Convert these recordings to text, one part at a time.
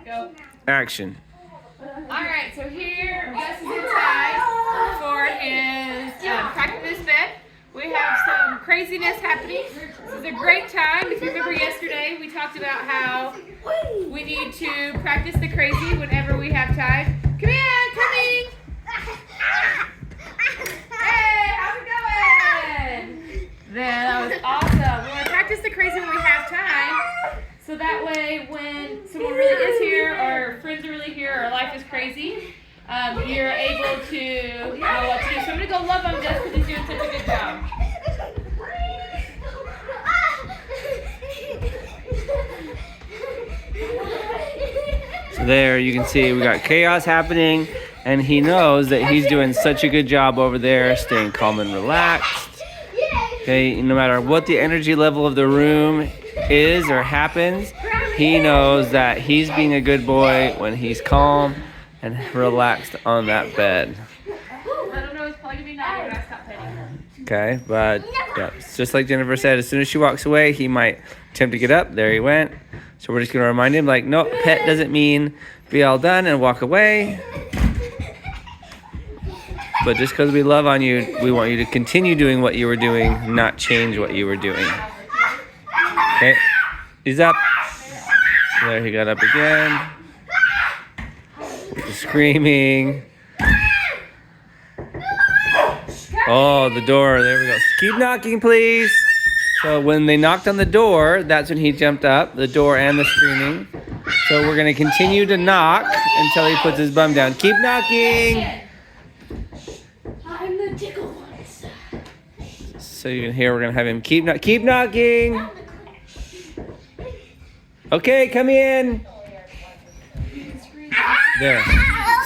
Go. Action. Alright, so here Gus is inside for his practice bed. We have some craziness happening. This is a great time. If you remember yesterday, we talked about how we need to practice the crazy whenever we have time. Come here, coming! Hey, how's it going? That was awesome. We want to practice the crazy when we have time. So that way, when someone really is here, or friends are really here, or life is crazy, you're able to know what to do. So I'm going to go love on Gus because he's doing such a good job. So there you can see we got chaos happening, and he knows that he's doing such a good job over there, staying calm and relaxed. Okay, no matter what the energy level of the room is or happens, he knows that he's being a good boy when he's calm and relaxed on that bed. I don't know, it's probably going to be naughty when I stop petting. Okay, but yeah, it's just like Jennifer said, as soon as she walks away, he might attempt to get up. There he went. So we're just going to remind him, like, no, pet doesn't mean be all done and walk away. But just because we love on you, we want you to continue doing what you were doing, not change what you were doing. Okay, he's up. There, he got up again. He's screaming. Oh, the door. There we go. Keep knocking, please. So when they knocked on the door, that's when he jumped up, the door and the screaming. So we're going to continue to knock until he puts his bum down. Keep knocking. I'm the tickle ones. So you can hear we're going to have him keep knocking. Okay, come in. There.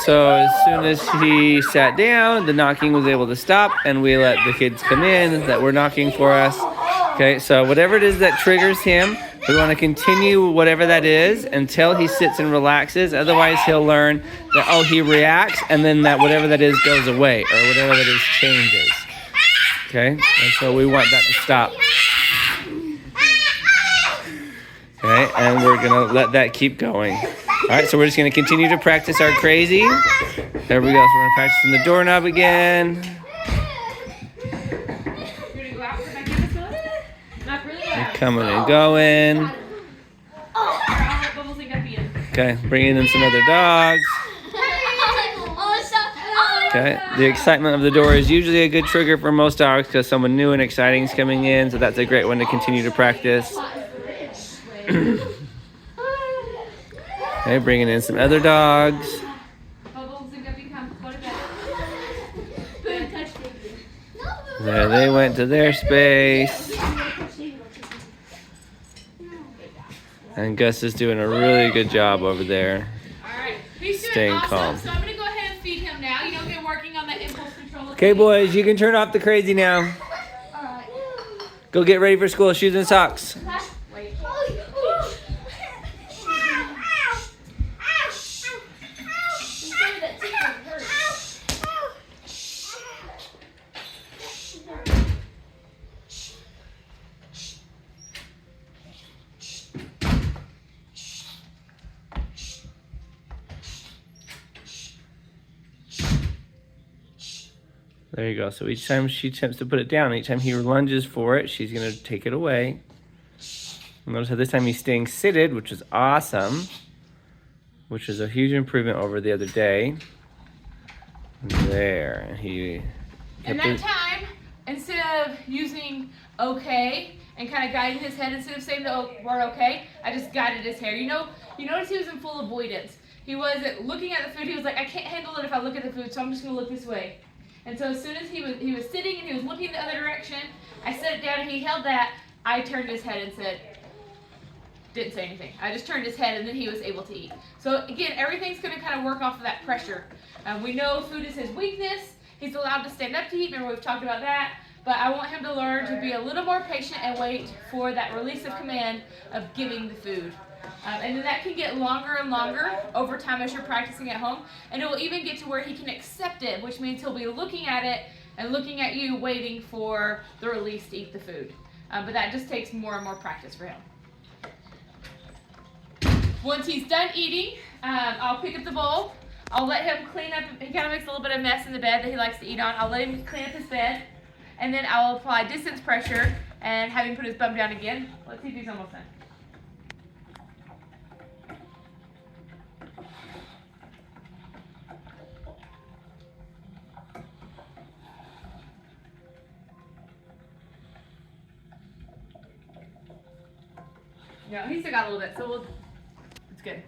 So as soon as he sat down, the knocking was able to stop, and we let the kids come in that were knocking for us. Okay, so whatever it is that triggers him, we want to continue whatever that is until he sits and relaxes. Otherwise, he'll learn that, oh, he reacts, and then that whatever that is goes away, or whatever that is changes. Okay, and so we want that to stop. Okay, and we're going to let that keep going. All right, so we're just going to continue to practice our crazy. There we go. So we're going to practice in the doorknob again. Coming and going. Okay, bringing in some other dogs. Okay, the excitement of the door is usually a good trigger for most dogs because someone new and exciting is coming in, so that's a great one to continue to practice. Okay, bringing in some other dogs. There they went to their space. And Gus is doing a really good job over there. Alright, he's doing Staying awesome. calm. So I'm going to go ahead and feed him now. You don't get working on that impulse control. Okay, boys, you can turn off the crazy now. Go get ready for school, shoes and socks. Wait. There you go. So each time she attempts to put it down, each time he lunges for it, she's going to take it away. Notice how this time he's staying seated, which is awesome, which is a huge improvement over the other day. There. And that time, instead of using okay and kind of guiding his head, instead of saying the word okay, I just guided his hair. You notice he was in full avoidance. He wasn't looking at the food. He was like, I can't handle it if I look at the food, so I'm just going to look this way. And so as soon as he was sitting and he was looking the other direction, I set it down and he held that. I turned his head and said, didn't say anything. I just turned his head and then he was able to eat. So again, everything's going to kind of work off of that pressure. We know food is his weakness. He's allowed to stand up to eat. Remember, we've talked about that. But I want him to learn to be a little more patient and wait for that release of command of giving the food. And then that can get longer and longer over time as you're practicing at home. And it will even get to where he can accept it, which means he'll be looking at it and looking at you, waiting for the release to eat the food. But that just takes more and more practice for him. Once he's done eating, I'll pick up the bowl. I'll let him clean up. He kind of makes a little bit of mess in the bed that he likes to eat on. I'll let him clean up his bed, and then I'll apply distance pressure and have him put his bum down again. Let's see if he's almost done. No, he's still got a little bit, so it's good.